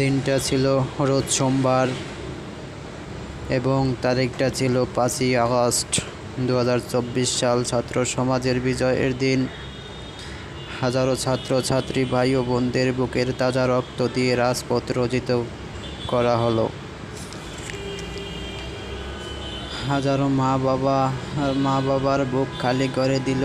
দিনটা ছিল রোজ সোমবার এবং তারিখটা ছিল 5ই আগস্ট 2024 সাল। ছাত্র সমাজের বিজয়ের দিন। হাজারো ছাত্রছাত্রী ভাই ও বোনদের বুকের তাজা রক্ত দিয়ে রাজপথ রঞ্জিত করা হলো। হাজারো মা বাবার বুক খালি করে দিল